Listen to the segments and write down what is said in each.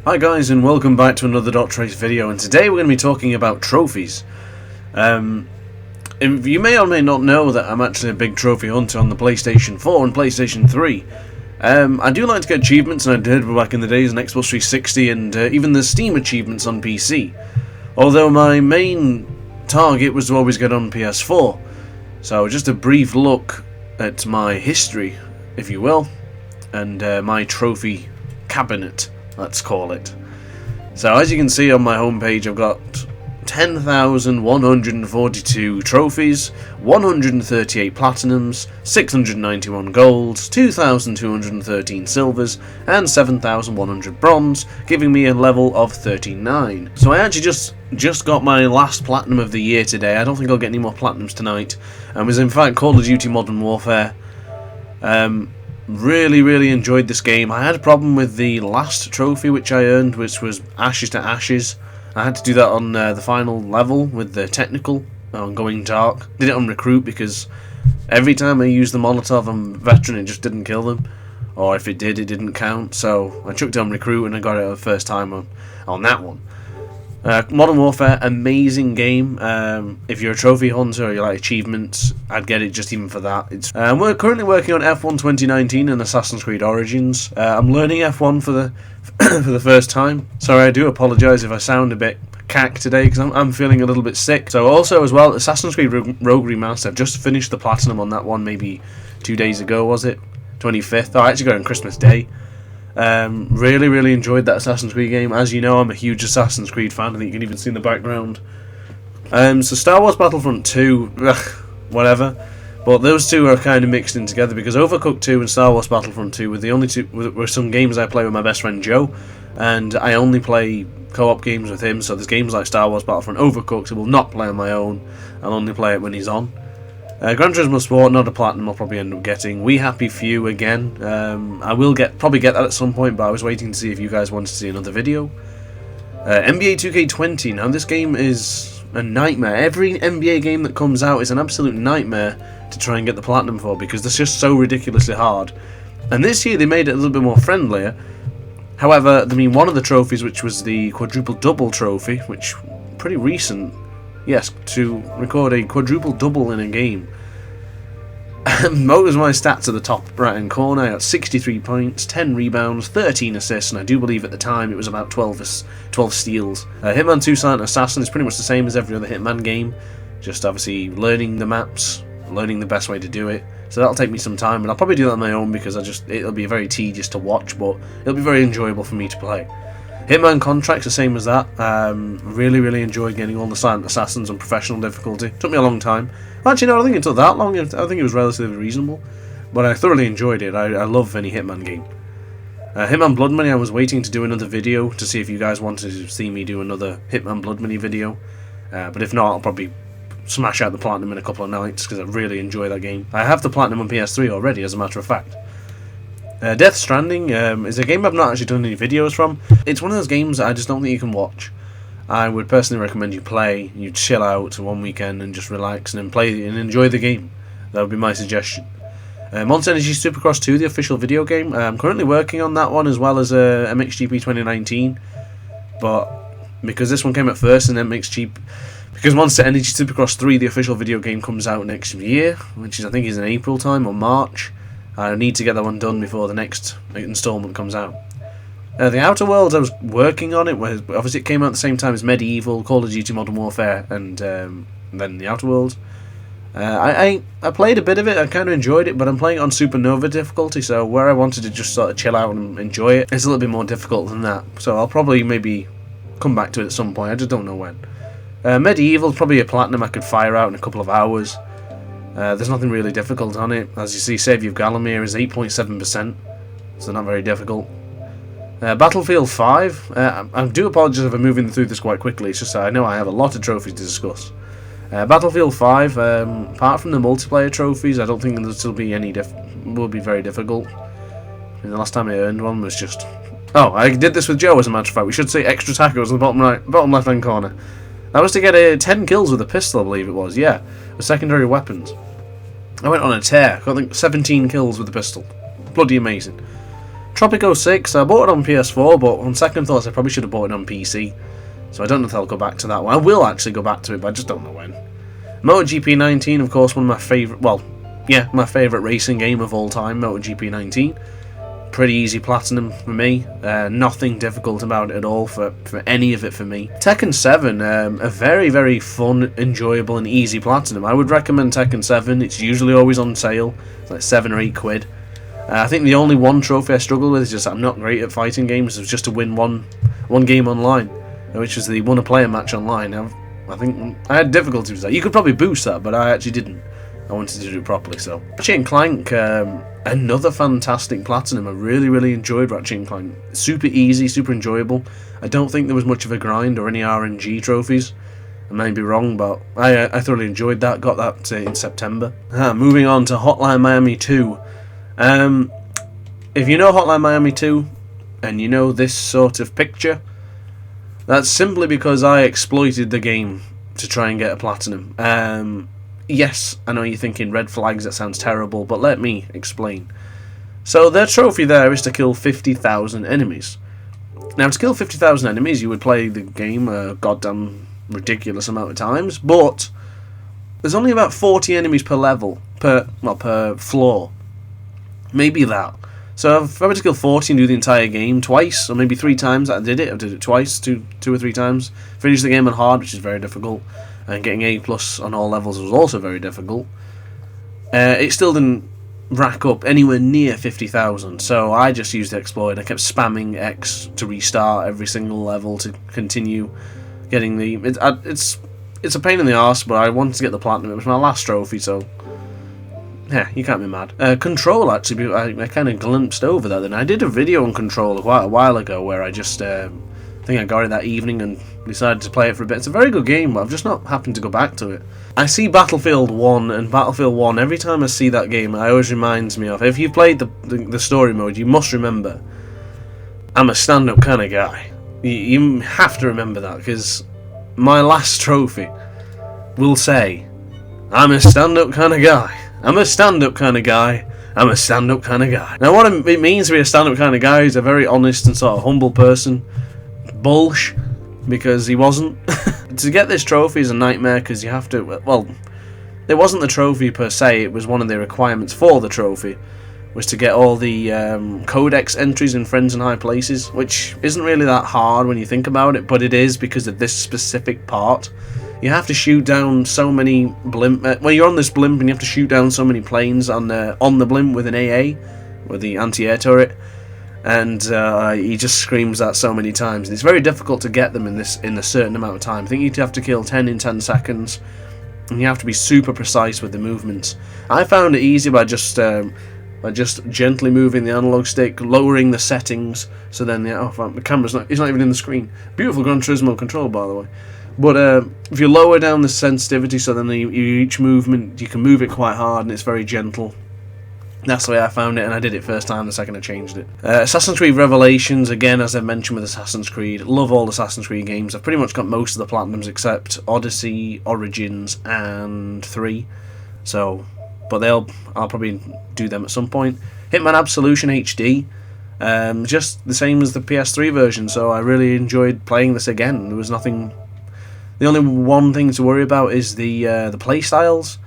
Hi guys, and welcome back to another DrAce video, and today we're going to be talking about trophies. You may or may not know that I'm actually a big trophy hunter on the PlayStation 4 and PlayStation 3. I do like to get achievements, and I did back in the days on Xbox 360 and even the Steam achievements on PC. Although my main target was to always get on PS4. So just a brief look at my history, if you will, and my trophy cabinet, let's call it. So as you can see on my homepage, I've got 10,142 trophies, 138 platinums, 691 golds, 2,213 silvers, and 7,100 bronze, giving me a level of 39. So I actually just got my last platinum of the year today. I don't think I'll get any more platinums tonight. And was in fact Call of Duty Modern Warfare. Really enjoyed this game. I had a problem with the last trophy which I earned, which was Ashes to Ashes. I had to do that on the final level with the technical on Going Dark. Did it on Recruit because every time I used the Molotov on Veteran it just didn't kill them, or if it did, it didn't count. So I chucked it on Recruit and I got it the first time on that one. Modern Warfare, amazing game. If you're a trophy hunter or you like achievements, I'd get it just even for that. We're currently working on F1 2019 and Assassin's Creed Origins. I'm learning F1 for the for the first time. Sorry, I do apologise if I sound a bit cack today because I'm feeling a little bit sick. So also as well, Assassin's Creed Rogue Remastered. I've just finished the platinum on that one maybe 2 days ago, was it? 25th. Oh, I actually got it on Christmas Day. Really enjoyed that Assassin's Creed game. As you know, I'm a huge Assassin's Creed fan. I think you can even see in the background. So Star Wars Battlefront 2, whatever. But those two are kind of mixed in together because Overcooked 2 and Star Wars Battlefront 2 were the only two were some games I play with my best friend Joe, and I only play co-op games with him. So there's games like Star Wars Battlefront, Overcooked I will not play on my own. I'll only play it when he's on. Gran Turismo Sport, not a platinum, I'll probably end up getting. We Happy Few again. I will probably get that at some point, but I was waiting to see if you guys wanted to see another video. NBA 2K20. Now this game is a nightmare. Every NBA game that comes out is an absolute nightmare to try and get the platinum for because it's just so ridiculously hard. And this year they made it a little bit more friendlier. However, I mean, one of the trophies, which was the quadruple double trophy, which pretty recent. Yes, to record a quadruple double in a game. Most of my stats at the top right hand corner. I got 63 points, 10 rebounds, 13 assists, and I do believe at the time it was about 12 steals. Hitman 2 Silent Assassin is pretty much the same as every other Hitman game, just obviously learning the maps, learning the best way to do it. So that'll take me some time, and I'll probably do that on my own because it'll be very tedious to watch, but it'll be very enjoyable for me to play. Hitman Contracts, the same as that. Really enjoyed getting all the Silent Assassins on professional difficulty. Took me a long time. Actually, no, I don't think it took that long. I think it was relatively reasonable. But I thoroughly enjoyed it. I love any Hitman game. Hitman Blood Money, I was waiting to do another video to see if you guys wanted to see me do another Hitman Blood Money video. But if not, I'll probably smash out the Platinum in a couple of nights because I really enjoy that game. I have the Platinum on PS3 already, as a matter of fact. Death Stranding is a game I've not actually done any videos from. It's one of those games that I just don't think you can watch. I would personally recommend you play, you chill out one weekend and just relax and then play and enjoy the game. That would be my suggestion. Monster Energy Supercross 2, the official video game. I'm currently working on that one as well as MXGP 2019. But because this one came out first and because Monster Energy Supercross 3, the official video game, comes out next year, which is I think is in April time or March. I need to get that one done before the next installment comes out. The Outer Worlds, I was working on it. Obviously, it came out at the same time as Medieval, Call of Duty Modern Warfare, and then the Outer Worlds. I played a bit of it. I kind of enjoyed it, but I'm playing it on Supernova difficulty, so where I wanted to just sort of chill out and enjoy it, it's a little bit more difficult than that. So I'll probably maybe come back to it at some point. I just don't know when. Medieval, probably a platinum I could fire out in a couple of hours. There's nothing really difficult on it. As you see, Save of Galamir is 8.7%, so not very difficult. Battlefield 5, I do apologise if I'm moving through this quite quickly, it's just that I know I have a lot of trophies to discuss. Battlefield 5, apart from the multiplayer trophies, I don't think there'll still be will be very difficult. I mean, the last time I earned one was just... Oh, I did this with Joe as a matter of fact. We should say extra tacos in the bottom left hand corner. That was to get 10 kills with a pistol, I believe it was, yeah. With secondary weapons. I went on a tear. I think 17 kills with the pistol. Bloody amazing. Tropico 6, I bought it on PS4, but on second thoughts I probably should have bought it on PC. So I don't know if I'll go back to that one. I will actually go back to it, but I just don't know when. MotoGP 19, of course, one of my favourite, well, yeah, my favourite racing game of all time, MotoGP 19. Pretty easy platinum for me. Nothing difficult about it at all for any of it for me. Tekken 7, a very, very fun, enjoyable and easy platinum. I would recommend Tekken 7. It's usually always on sale. It's like 7 or 8 quid. I think the only one trophy I struggle with is just I'm not great at fighting games. It's just to win one game online, which was the Won a Player match online. I think I had difficulty with that. You could probably boost that, but I actually didn't. I wanted to do it properly, so. Ratchet & Clank, another fantastic platinum. I really, really enjoyed Ratchet & Clank. Super easy, super enjoyable. I don't think there was much of a grind or any RNG trophies. I may be wrong, but I thoroughly enjoyed that. Got that in September. Moving on to Hotline Miami 2. If you know Hotline Miami 2, and you know this sort of picture, that's simply because I exploited the game to try and get a platinum. Yes, I know you're thinking red flags, that sounds terrible, but let me explain. So their trophy there is to kill 50,000 enemies. Now, to kill 50,000 enemies, you would play the game a goddamn ridiculous amount of times, but there's only about 40 enemies per level, per floor. Maybe that. So if I were to kill 40 and do the entire game twice, or maybe 3 times, I did it twice, two or three times. Finished the game on hard, which is very difficult. And getting A+ on all levels was also very difficult. It still didn't rack up anywhere near 50,000, so I just used the exploit. I kept spamming X to restart every single level to continue getting the... It's a pain in the arse, but I wanted to get the platinum. It was my last trophy, so... Yeah, you can't be mad. Control, actually, I kind of glimpsed over that then. I did a video on Control quite a while ago where I just... I think I got it that evening and decided to play it for a bit. It's a very good game, but I've just not happened to go back to it. I see Battlefield 1, and Battlefield 1, every time I see that game, it always reminds me of... If you've played the story mode, you must remember, I'm a stand-up kind of guy. You have to remember that, because my last trophy will say, I'm a stand-up kind of guy. I'm a stand-up kind of guy. I'm a stand-up kind of guy. Now, what it means to be a stand-up kind of guy is a very honest and sort of humble person. Bullsh, because he wasn't. To get this trophy is a nightmare, because you have to... Well, it wasn't the trophy per se, it was one of the requirements for the trophy, was to get all the codex entries in Friends in High Places, which isn't really that hard when you think about it, but it is because of this specific part. You have to shoot down so many blimp... well, you're on this blimp and you have to shoot down so many planes on the blimp with an AA, with the anti-air turret, and he just screams that so many times. And it's very difficult to get them in a certain amount of time. I think you'd have to kill 10 in 10 seconds, and you have to be super precise with the movements. I found it easy by just gently moving the analog stick, lowering the settings, so then the camera's not even in the screen. Beautiful Gran Turismo control, by the way. But if you lower down the sensitivity, so then each movement, you can move it quite hard, and it's very gentle. That's the way I found it, and I did it first time, the second I changed it. Assassin's Creed Revelations, again, as I mentioned with Assassin's Creed, love all Assassin's Creed games. I've pretty much got most of the platinums except Odyssey, Origins, and 3. So, but I'll probably do them at some point. Hitman Absolution HD, just the same as the PS3 version, so I really enjoyed playing this again. There was nothing... The only one thing to worry about is the playstyles,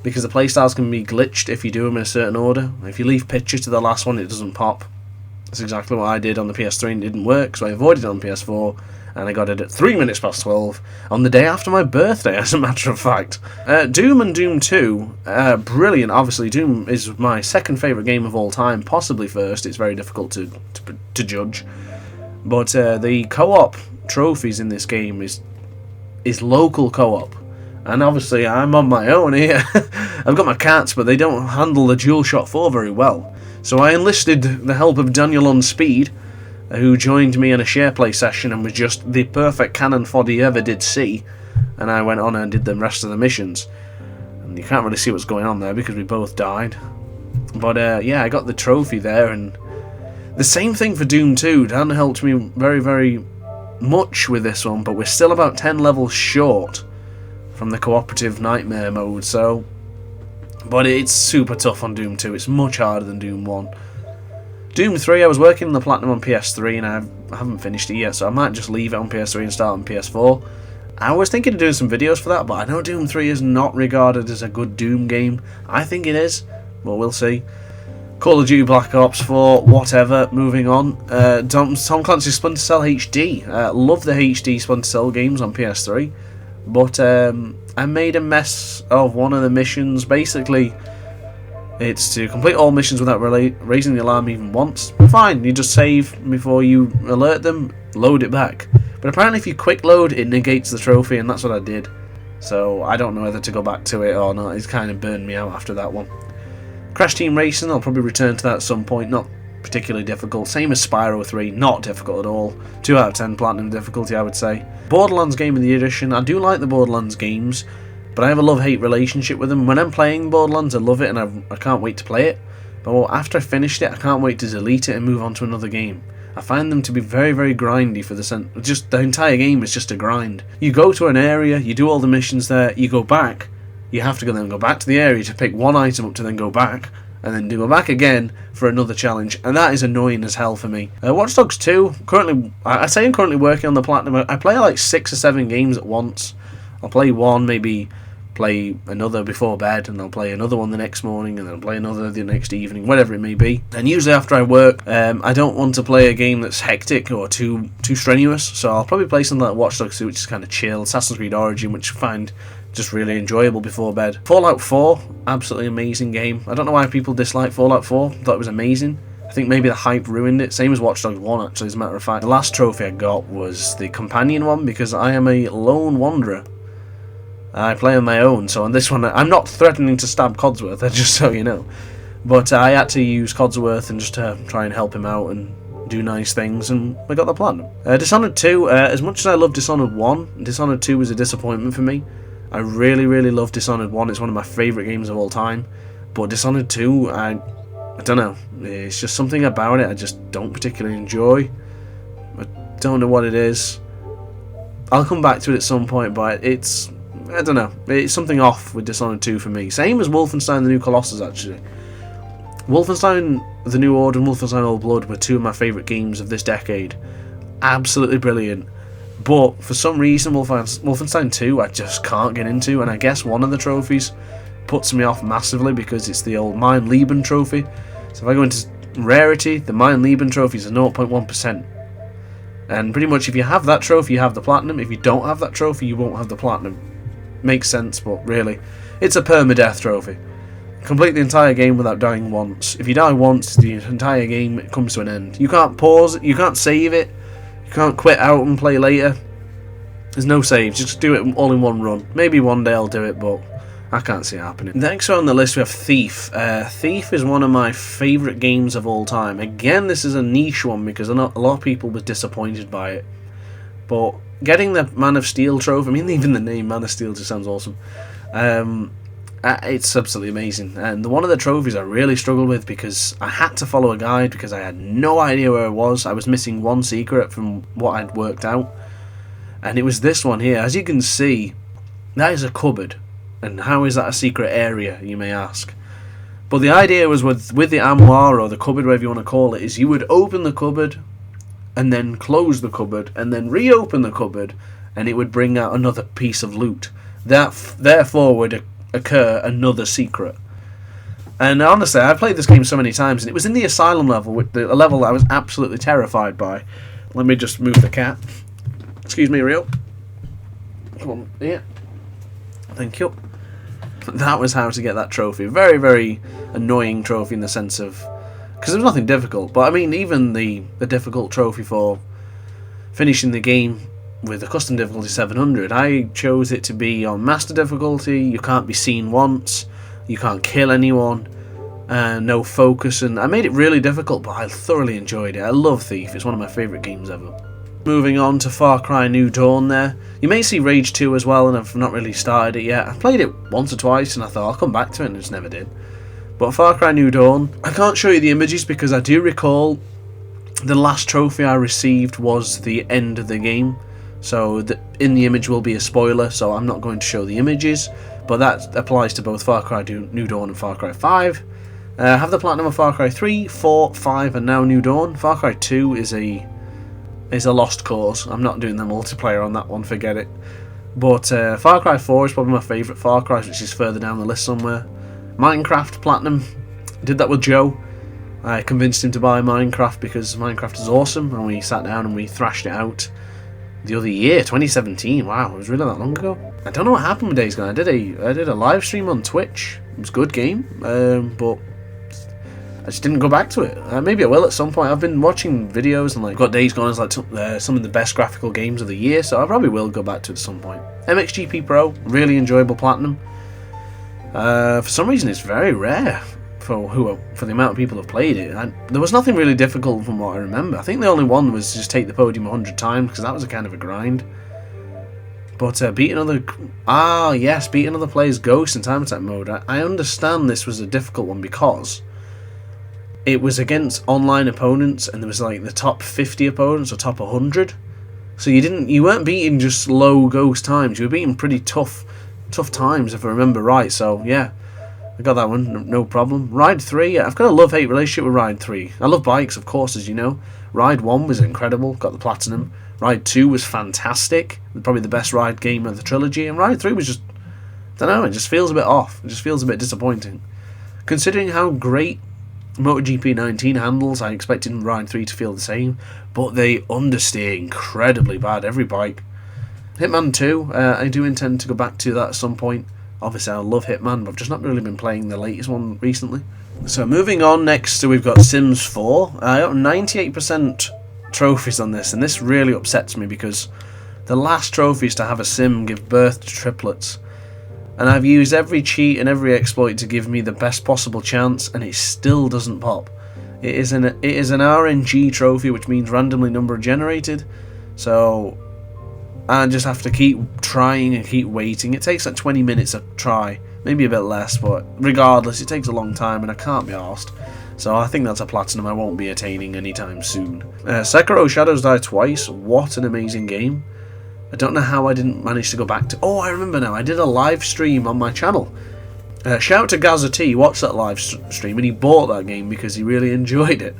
because the playstyles can be glitched if you do them in a certain order. If you leave picture to the last one, it doesn't pop. That's exactly what I did on the PS3 and it didn't work, so I avoided it on PS4, and I got it at 3 minutes past 12 on the day after my birthday, as a matter of fact. Doom and Doom 2, brilliant. Obviously, Doom is my second favourite game of all time, possibly first. It's very difficult to judge. But the co-op trophies in this game is local co-op. And obviously I'm on my own here. I've got my cats, but they don't handle the DualShock 4 very well. So I enlisted the help of Daniel on Speed, who joined me in a SharePlay session and was just the perfect cannon fodder you ever did see. And I went on and did the rest of the missions. And you can't really see what's going on there because we both died. But yeah, I got the trophy there. And the same thing for Doom 2. Dan helped me very, very much with this one, but we're still about 10 levels short from the cooperative nightmare mode, so... But it's super tough on Doom 2, it's much harder than Doom 1. Doom 3, I was working on the Platinum on PS3 and I haven't finished it yet, so I might just leave it on PS3 and start on PS4. I was thinking of doing some videos for that, but I know Doom 3 is not regarded as a good Doom game. I think it is, but we'll see. Call of Duty Black Ops 4, whatever, moving on. Tom Clancy's Splinter Cell HD. Love the HD Splinter Cell games on PS3, but I made a mess of one of the missions. Basically, it's to complete all missions without raising the alarm even once. Fine, you just save before you alert them, load it back. But apparently if you quick load, it negates the trophy, and that's what I did. So I don't know whether to go back to it or not. It's kind of burned me out after that one. Crash Team Racing, I'll probably return to that at some point. Not particularly difficult. Same as Spyro 3, not difficult at all. 2 out of 10 platinum difficulty, I would say. Borderlands Game of the Edition, I do like the Borderlands games, but I have a love-hate relationship with them. When I'm playing Borderlands, I love it and I can't wait to play it. But after I finished it, I can't wait to delete it and move on to another game. I find them to be very, very grindy for just the entire game is just a grind. You go to an area, you do all the missions there, you go back, you have to then go back to the area to pick one item up to then go back, and then go back again for another challenge, and that is annoying as hell for me. Watch Dogs 2, currently, I say I'm currently working on the Platinum. I play like 6 or 7 games at once. I'll play one, maybe play another before bed, and I'll play another one the next morning, and then I'll play another the next evening, whatever it may be. And usually after I work, I don't want to play a game that's hectic or too strenuous, so I'll probably play something like Watch Dogs 2, which is kind of chill, Assassin's Creed Origin, which I find just really enjoyable before bed. Fallout 4, absolutely amazing game. I don't know why people dislike Fallout 4, thought it was amazing. I think maybe the hype ruined it, same as Watch Dogs 1 actually, as a matter of fact. The last trophy I got was the companion one, because I am a lone wanderer. I play on my own, so on this one, I'm not threatening to stab Codsworth, just so you know. But I had to use Codsworth and just try and help him out and do nice things, and I got the platinum. Dishonored 2, as much as I love Dishonored 1, Dishonored 2 was a disappointment for me. I really, really love Dishonored 1, it's one of my favourite games of all time. But Dishonored 2, I don't know, it's just something about it I just don't particularly enjoy. I don't know what it is. I'll come back to it at some point, but I don't know, it's something off with Dishonored 2 for me. Same as Wolfenstein The New Colossus, actually. Wolfenstein The New Order and Wolfenstein Old Blood were 2 of my favourite games of this decade. Absolutely brilliant. But for some reason, Wolfenstein 2 I just can't get into, and I guess one of the trophies puts me off massively because it's the old Mein Leben trophy. So if I go into rarity, the Mein Leben trophy is a 0.1%. And pretty much if you have that trophy, you have the platinum. If you don't have that trophy, you won't have the platinum. Makes sense, but really, it's a permadeath trophy. Complete the entire game without dying once. If you die once, the entire game comes to an end. You can't pause it, you can't save it, you can't quit out and play later. There's no saves, just do it all in one run. Maybe one day I'll do it, but I can't see it happening. Next on the list we have Thief. Thief is one of my favourite games of all time. Again, this is a niche one because a lot of people were disappointed by it. But getting the Man of Steel trophy, I mean, even the name Man of Steel just sounds awesome. It's absolutely amazing. And one of the trophies I really struggled with because I had to follow a guide because I had no idea where I was. I was missing one secret from what I'd worked out. And it was this one here. As you can see, that is a cupboard. And how is that a secret area, you may ask? But the idea was with the armoire or the cupboard, whatever you want to call it, is you would open the cupboard and then close the cupboard and then reopen the cupboard and it would bring out another piece of loot. That therefore would occur another secret. And honestly, I've played this game so many times, and it was in the asylum level, a level I was absolutely terrified by. Let me just move the cat. Excuse me, Rio. Come on, yeah. Thank you. That was how to get that trophy. Very, very annoying trophy in the sense of, because there was nothing difficult. But I mean, even the difficult trophy for finishing the game with a custom difficulty 700, I chose it to be on master difficulty. You can't be seen once, you can't kill anyone, no focus, and I made it really difficult, but I thoroughly enjoyed it. I love Thief, it's one of my favourite games ever. Moving on to Far Cry New Dawn there. You may see Rage 2 as well, and I've not really started it yet. I played it once or twice and I thought I'll come back to it and just never did. But Far Cry New Dawn, I can't show you the images because I do recall the last trophy I received was the end of the game. So in the image will be a spoiler, so I'm not going to show the images, but that applies to both Far Cry New Dawn and Far Cry 5. I have the platinum of Far Cry 3, 4, 5 and now New Dawn. Far Cry 2 is a lost cause. I'm not doing the multiplayer on that one, forget it. But Far Cry 4 is probably my favourite Far Cry, which is further down the list somewhere. Minecraft Platinum, did that with Joe. I convinced him to buy Minecraft because Minecraft is awesome, and we sat down and we thrashed it out the other year, 2017. Wow, it was really that long ago. I don't know what happened with Days Gone. I did a live stream on Twitch. It was a good game, but I just didn't go back to it. Maybe I will at some point. I've been watching videos and got Days Gone as like some of the best graphical games of the year, so I probably will go back to it at some point. MXGP Pro, really enjoyable platinum. For some reason, it's very rare for the amount of people who have played it. There was nothing really difficult from what I remember. I think the only one was just take the podium 100 times because that was a kind of a grind. But beat another player's ghost in time attack mode. I understand this was a difficult one because it was against online opponents, and there was like the top 50 opponents or top 100. So you weren't beating just low ghost times. You were beating pretty tough times if I remember right. So yeah, I got that one, no problem. Ride 3, I've got a love-hate relationship with Ride 3. I love bikes, of course, as you know. Ride 1 was incredible, got the platinum. Ride 2 was fantastic, probably the best ride game of the trilogy. And Ride 3 was just, I don't know, it just feels a bit off. It just feels a bit disappointing. Considering how great MotoGP 19 handles, I expected Ride 3 to feel the same, but they understeer incredibly bad, every bike. Hitman 2, I do intend to go back to that at some point. Obviously I love Hitman, but I've just not really been playing the latest one recently. So moving on, next we've got Sims 4. I got 98% trophies on this, and this really upsets me because the last trophy is to have a sim give birth to triplets. And I've used every cheat and every exploit to give me the best possible chance, and it still doesn't pop. It is an RNG trophy, which means randomly number generated. So I just have to keep trying and keep waiting. It takes like 20 minutes to try, maybe a bit less, but regardless, it takes a long time and I can't be arsed. So I think that's a platinum I won't be attaining anytime soon. Sekiro Shadows Die Twice, what an amazing game. I don't know how I didn't manage to go back to... Oh, I remember now. I did a live stream on my channel. Shout out to Gaza T. He watched that live stream and he bought that game because he really enjoyed it.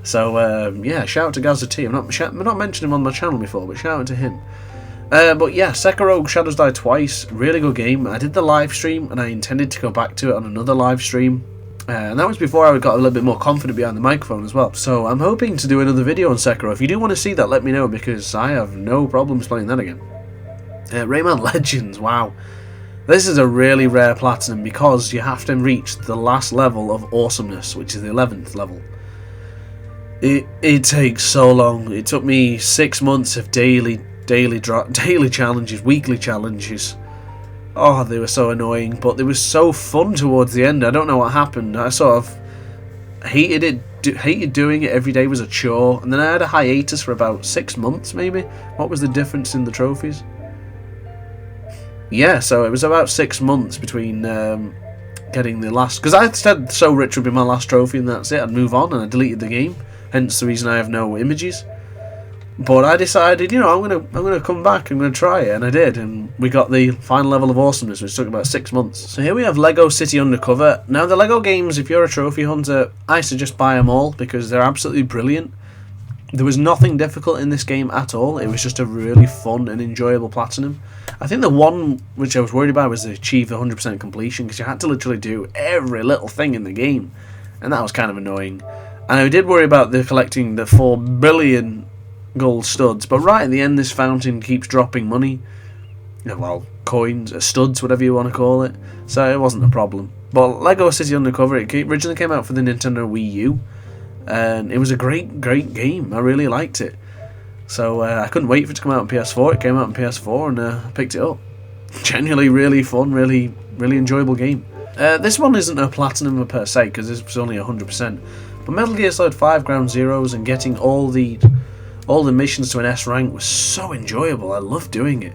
So, yeah, shout out to Gaza T. I've not mentioned him on my channel before, but shout out to him. But yeah, Sekiro Shadows Die Twice, really good game. I did the live stream and I intended to go back to it on another live stream. And that was before I got a little bit more confident behind the microphone as well. So I'm hoping to do another video on Sekiro. If you do want to see that, let me know, because I have no problems playing that again. Rayman Legends, wow. This is a really rare platinum because you have to reach the last level of awesomeness, which is the 11th level. It takes so long. It took me 6 months of daily challenges, weekly challenges. Oh, they were so annoying, but they were so fun towards the end. I don't know what happened. I sort of hated doing it. Every day was a chore, and then I had a hiatus for about 6 months, maybe. What was the difference in the trophies? Yeah, so it was about 6 months between getting the last... Because I said So Rich would be my last trophy, and that's it. I'd move on, and I deleted the game. Hence the reason I have no images. But I decided, you know, I'm gonna come back, I'm gonna try it, and I did, and we got the final level of awesomeness, which took about 6 months. So here we have Lego City Undercover. Now the Lego games, if you're a trophy hunter, I suggest buy them all because they're absolutely brilliant. There was nothing difficult in this game at all. It was just a really fun and enjoyable platinum. I think the one which I was worried about was to achieve 100% completion, because you had to literally do every little thing in the game, and that was kind of annoying. And I did worry about collecting the 4 billion gold studs, but right at the end this fountain keeps dropping money, well, coins, studs, whatever you want to call it, so it wasn't a problem. But Lego City Undercover, it originally came out for the Nintendo Wii U, and it was a great game. I really liked it, so I couldn't wait for it to come out on PS4. It came out on PS4 and I picked it up. Genuinely really fun, really enjoyable game. This one isn't a platinum per se because this was only 100%, but Metal Gear Solid 5 Ground Zeroes and getting all the missions to an S rank was so enjoyable. I loved doing it.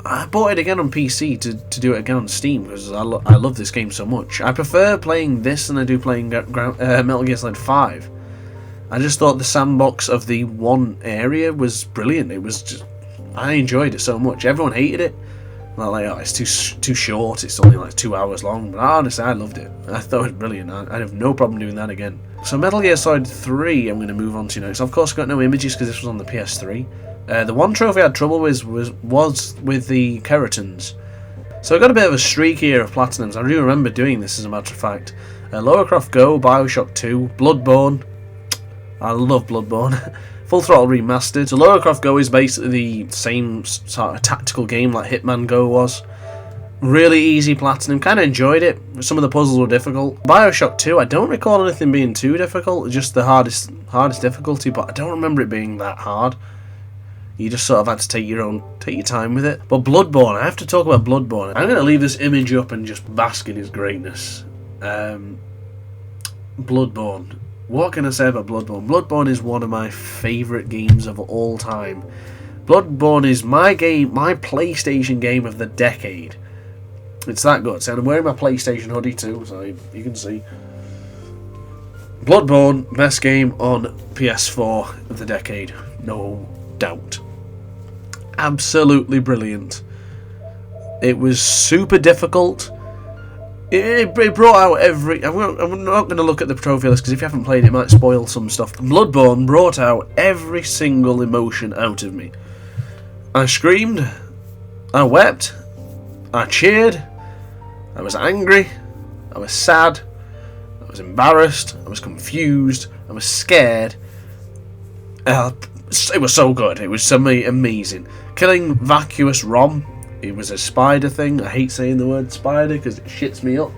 I bought it again on PC to do it again on Steam because I love this game so much. I prefer playing this than I do playing Metal Gear Solid 5. I just thought the sandbox of the one area was brilliant. It was just, I enjoyed it so much. Everyone hated it, Like, oh, it's too short. It's only like 2 hours long. But honestly, I loved it. I thought it was brilliant. I have no problem doing that again. So Metal Gear Solid 3, I'm going to move on to next. Of course, I got no images because this was on the PS3. The one trophy I had trouble with was with the Keratons. So I got a bit of a streak here of platinums. I do remember doing this, as a matter of fact. Lara Croft Go, Bioshock 2, Bloodborne. I love Bloodborne. Full Throttle Remastered. So Lara Croft Go is basically the same sort of tactical game like Hitman Go was. Really easy platinum. Kind of enjoyed it. Some of the puzzles were difficult. Bioshock 2, I don't recall anything being too difficult. Just the hardest difficulty, but I don't remember it being that hard. You just sort of had to take your time with it. But Bloodborne, I have to talk about Bloodborne. I'm going to leave this image up and just bask in its greatness. Bloodborne. What can I say about Bloodborne? Bloodborne is one of my favourite games of all time. Bloodborne is my PlayStation game of the decade. It's that good. So I'm wearing my PlayStation hoodie too, so you can see. Bloodborne, best game on PS4 of the decade. No doubt. Absolutely brilliant. It was super difficult. It brought out every... I'm not going to look at the trophy list because if you haven't played it, it might spoil some stuff. Bloodborne brought out every single emotion out of me. I screamed. I wept. I cheered. I was angry. I was sad. I was embarrassed. I was confused. I was scared. It was so good. It was amazing. Killing Vacuous Rom. It was a spider thing. I hate saying the word spider because it shits me up.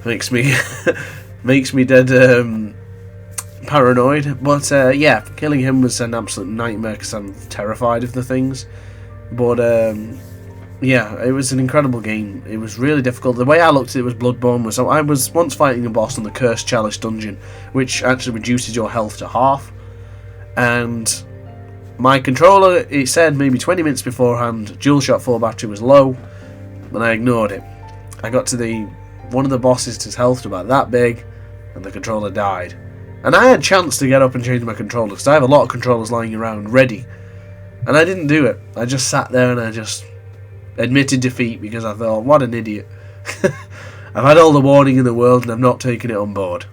Makes me dead paranoid. But yeah, killing him was an absolute nightmare because I'm terrified of the things. But yeah, it was an incredible game. It was really difficult. The way I looked at it was Bloodborne was I was once fighting a boss on the Cursed Chalice dungeon, which actually reduces your health to half. And my controller, it said maybe 20 minutes beforehand, DualShock 4 battery was low, and I ignored it. I got to one of the bosses, his health was about that big, and the controller died. And I had a chance to get up and change my controller, because I have a lot of controllers lying around ready. And I didn't do it. I just sat there and I just admitted defeat, because I thought, what an idiot. I've had all the warning in the world, and I've not taken it on board.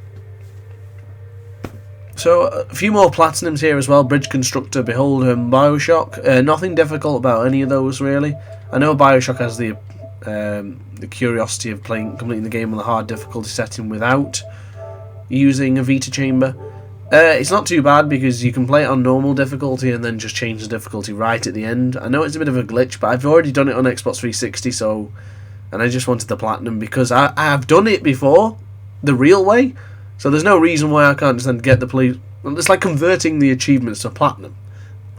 So, a few more platinums here as well. Bridge Constructor, Beholder, and Bioshock. Nothing difficult about any of those, really. I know Bioshock has the curiosity of completing the game on the hard difficulty setting without using a Vita chamber. It's not too bad because you can play it on normal difficulty and then just change the difficulty right at the end. I know it's a bit of a glitch, but I've already done it on Xbox 360, and I just wanted the platinum because I have done it before, the real way. So there's no reason why I can't just then get the police. It's like converting the achievements to platinum.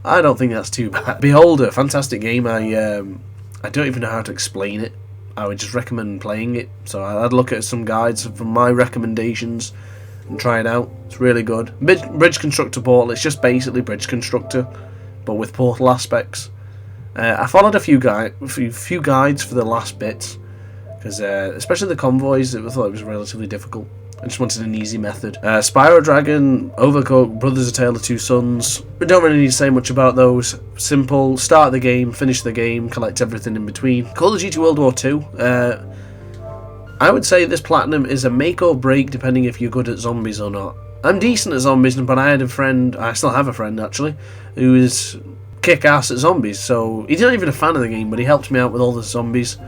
I don't think that's too bad. Beholder, fantastic game. I don't even know how to explain it. I would just recommend playing it. So I'd look at some guides from my recommendations and try it out. It's really good. Bridge Constructor Portal. It's just basically Bridge Constructor, but with portal aspects. I followed a few guides for the last bits because especially the convoys, I thought it was relatively difficult. I just wanted an easy method. Spyro Dragon, Overcooked, Brothers: A Tale of Two Sons. We don't really need to say much about those. Simple. Start the game, finish the game, collect everything in between. Call of Duty World War II. I would say this platinum is a make or break depending if you're good at zombies or not. I'm decent at zombies, but I still have a friend actually, who is kick-ass at zombies. So he's not even a fan of the game, but he helped me out with all the zombies.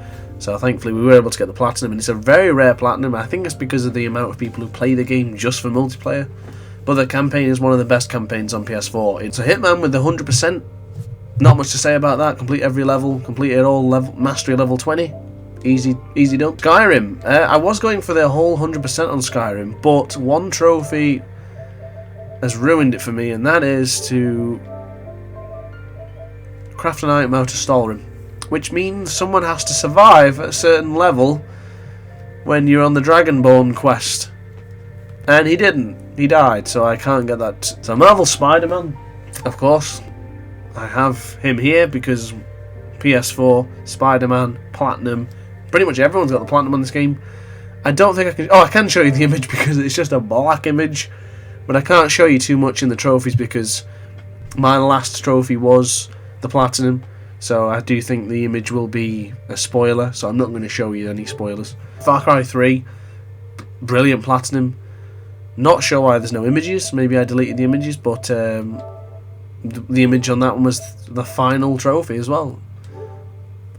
So thankfully we were able to get the platinum, and it's a very rare platinum. I think it's because of the amount of people who play the game just for multiplayer. But the campaign is one of the best campaigns on PS4. It's a Hitman with the 100%. Not much to say about that. Complete every level, complete it all, mastery level 20. Easy done. Skyrim. I was going for the whole 100% on Skyrim, but one trophy has ruined it for me, and that is to craft an item out of Stalrim. Which means someone has to survive at a certain level when you're on the Dragonborn quest. And he didn't. He died, so I can't get that. So Marvel Spider-Man, of course. I have him here because PS4, Spider-Man, Platinum. Pretty much everyone's got the Platinum on this game. I don't think I can... Oh, I can show you the image because it's just a black image. But I can't show you too much in the trophies because my last trophy was the Platinum. so I do think the image will be a spoiler, so I'm not going to show you any spoilers. Far Cry 3, brilliant platinum. Not sure why there's no images, maybe I deleted the images, but the image on that one was the final trophy as well.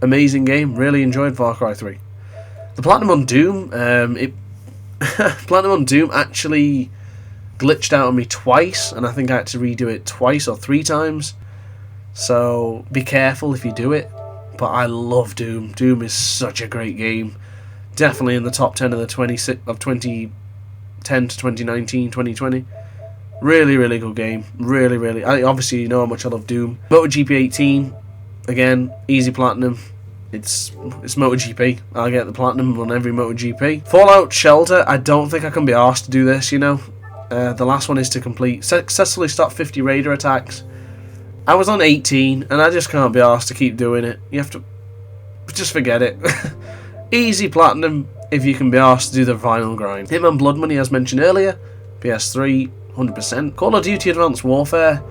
Amazing game, really enjoyed Far Cry 3. The platinum on Doom, platinum on Doom actually glitched out on me twice, and I think I had to redo it twice or 3 times. So be careful if you do it. But I love Doom. Doom is such a great game. Definitely in the top 10 of the 2010 to 2019, 2020. Really, really good game. Really, really. Obviously, you know how much I love Doom. MotoGP 18, again, easy platinum. It's MotoGP. I'll get the platinum on every MotoGP. Fallout Shelter, I don't think I can be arsed to do this, you know. The last one is to successfully stop 50 raider attacks. I was on 18, and I just can't be arsed to keep doing it. You have to just forget it. Easy platinum if you can be arsed to do the final grind. Hitman Blood Money, as mentioned earlier, PS3, 100%. Call of Duty Advanced Warfare.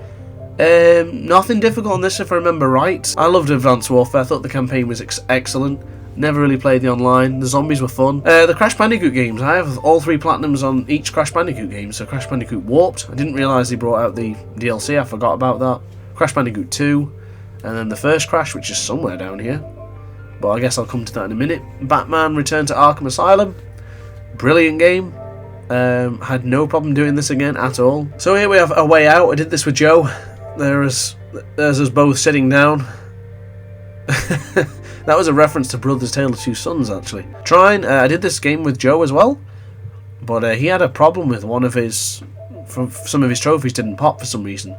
Nothing difficult on this if I remember right. I loved Advanced Warfare. I thought the campaign was excellent. Never really played the online. The zombies were fun. The Crash Bandicoot games. I have all 3 platinums on each Crash Bandicoot game. So Crash Bandicoot Warped. I didn't realise they brought out the DLC. I forgot about that. Crash Bandicoot 2. And then the first Crash, which is somewhere down here. But I guess I'll come to that in a minute. Batman Return to Arkham Asylum. Brilliant game. Had no problem doing this again at all. So here we have A Way Out. I did this with Joe. There's us both sitting down. That was a reference to Brothers Tale of Two Sons, actually. I did this game with Joe as well, but he had a problem with some of his trophies didn't pop for some reason.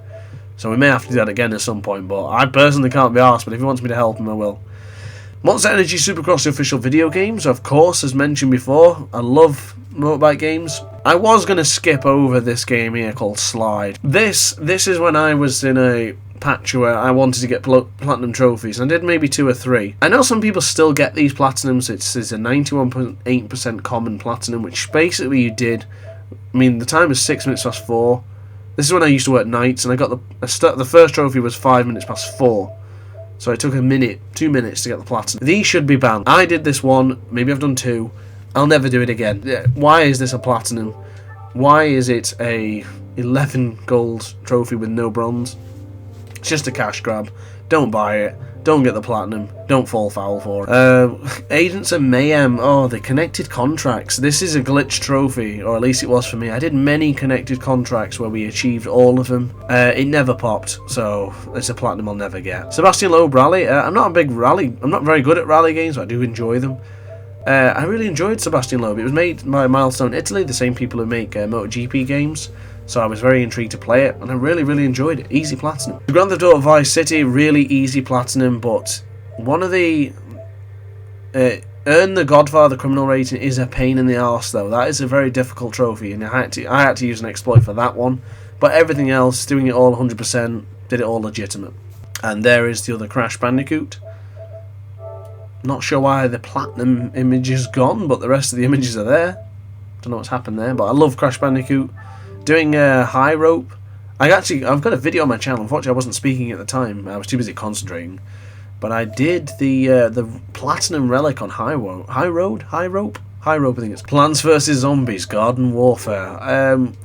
So we may have to do that again at some point, but I personally can't be arsed, but if he wants me to help him, I will. Monster Energy Supercross, the official video games, of course, as mentioned before. I love motorbike games. I was going to skip over this game here called Slide. This is when I was in a patch where I wanted to get platinum trophies, and I did maybe 2 or 3. I know some people still get these platinums. It's a 91.8% common platinum, which basically you did. I mean, the time is 6 minutes past 4. This is when I used to work nights, and I got the first trophy was 5 minutes past 4. So it took 2 minutes to get the platinum. These should be banned. I did this one, maybe I've done 2. I'll never do it again. Why is this a platinum? Why is it a 11 gold trophy with no bronze? It's just a cash grab. Don't buy it. Don't get the platinum. Don't fall foul for it. Agents of Mayhem. Oh, the connected contracts. This is a glitch trophy, or at least it was for me. I did many connected contracts where we achieved all of them. It never popped, so it's a platinum I'll never get. Sebastian Loeb Rally. I'm not very good at rally games, but I do enjoy them. I really enjoyed Sebastian Loeb. It was made by Milestone Italy, the same people who make MotoGP games. So I was very intrigued to play it, and I really, really enjoyed it. Easy platinum. The Grand Theft Auto Vice City, really easy platinum, but one of the... Earn the Godfather criminal rating is a pain in the arse, though. That is a very difficult trophy, and I had to use an exploit for that one. But everything else, doing it all 100%, did it all legitimate. And there is the other Crash Bandicoot. Not sure why the platinum image is gone, but the rest of the images are there. Don't know what's happened there, but I love Crash Bandicoot. Doing high rope. I've got a video on my channel. Unfortunately, I wasn't speaking at the time. I was too busy concentrating. But I did the platinum relic on high rope. I think it's Plants vs Zombies Garden Warfare.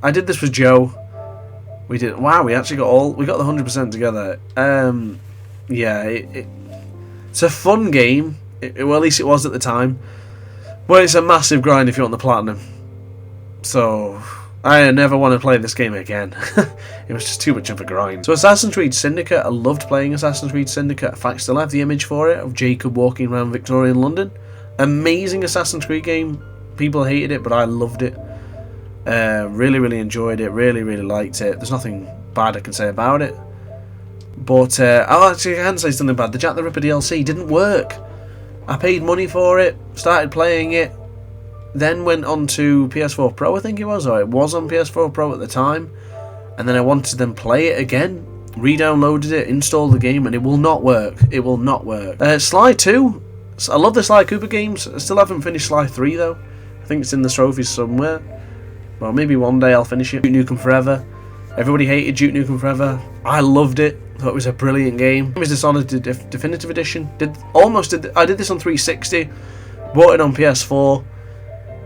I did this with Joe. We did. Wow, we actually got the 100% together. Yeah, it's a fun game. Well, at least it was at the time. But it's a massive grind if you want the platinum. So I never want to play this game again. It was just too much of a grind. So Assassin's Creed Syndicate, I loved playing Assassin's Creed Syndicate. In fact, still have the image for it of Jacob walking around Victorian London. Amazing Assassin's Creed game. People hated it, but I loved it. Really, really enjoyed it. Really, really liked it. There's nothing bad I can say about it. But, actually, I can say something bad. The Jack the Ripper DLC didn't work. I paid money for it, started playing it, then went on to PS4 Pro, I think it was, or it was on PS4 Pro at the time, and then I wanted to then play it again, re-downloaded it, installed the game, and it will not work. It will not work. Sly 2, I love the Sly Cooper games. I still haven't finished Sly 3 though. I think it's in the trophies somewhere. Well, maybe one day I'll finish it. Duke Nukem Forever. Everybody hated Duke Nukem Forever. I loved it. Thought it was a brilliant game. It was Dishonored Definitive Edition. I did this on 360, bought it on PS4,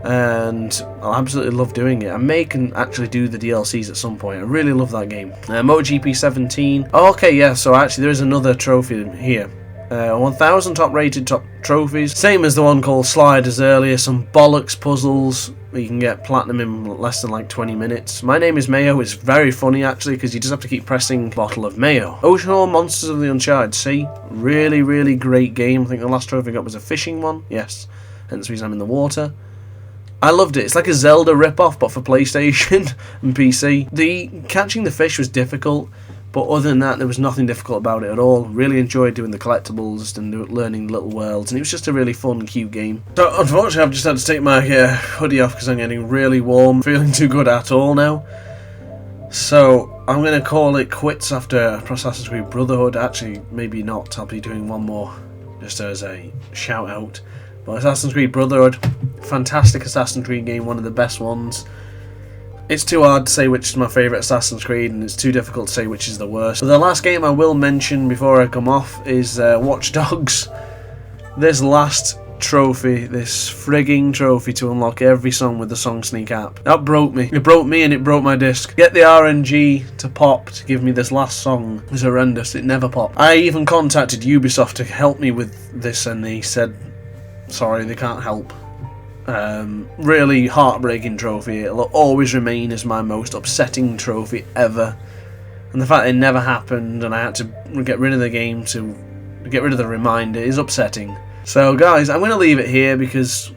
and I absolutely love doing it. I may can actually do the DLCs at some point. I really love that game. MotoGP 17. Oh, okay, yeah, so actually there is another trophy here. 1000 top rated trophies. Same as the one called Sliders earlier. Some bollocks puzzles. You can get platinum in less than like 20 minutes. My Name is Mayo. It's very funny actually because you just have to keep pressing bottle of mayo. Oceanhorn Monsters of the Uncharted Sea. Really, really great game. I think the last trophy I got was a fishing one. Yes, hence the reason I'm in the water. I loved it. It's like a Zelda rip-off, but for PlayStation and PC. The catching the fish was difficult, but other than that, there was nothing difficult about it at all. Really enjoyed doing the collectibles and learning little worlds, and it was just a really fun, cute game. So, unfortunately, I've just had to take my hoodie off because I'm getting really warm. Feeling too good at all now. So, I'm going to call it quits after Assassin's Creed Brotherhood. Actually, maybe not. I'll be doing one more just as a shout-out. But Assassin's Creed Brotherhood, fantastic Assassin's Creed game, one of the best ones. It's too hard to say which is my favourite Assassin's Creed, and it's too difficult to say which is the worst. But the last game I will mention before I come off is Watch Dogs. This last trophy, this frigging trophy to unlock every song with the Song Sneak app. That broke me. It broke me and it broke my disc. Get the RNG to pop to give me this last song was horrendous. It never popped. I even contacted Ubisoft to help me with this, and they said, sorry, they can't help. Really heartbreaking trophy. It'll always remain as my most upsetting trophy ever. And the fact it never happened and I had to get rid of the game to get rid of the reminder is upsetting. So guys, I'm going to leave it here because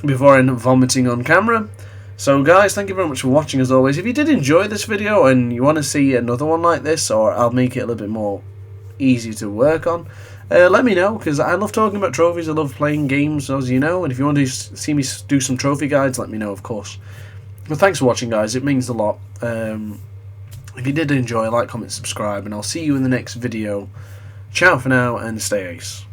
before I end up vomiting on camera. So guys, thank you very much for watching as always. If you did enjoy this video and you want to see another one like this, or I'll make it a little bit more easy to work on, let me know, because I love talking about trophies. I love playing games, as you know, and if you want to see me do some trophy guides, let me know, of course. But thanks for watching, guys. It means a lot. If you did enjoy, like, comment, subscribe, and I'll see you in the next video. Ciao for now, and stay ace.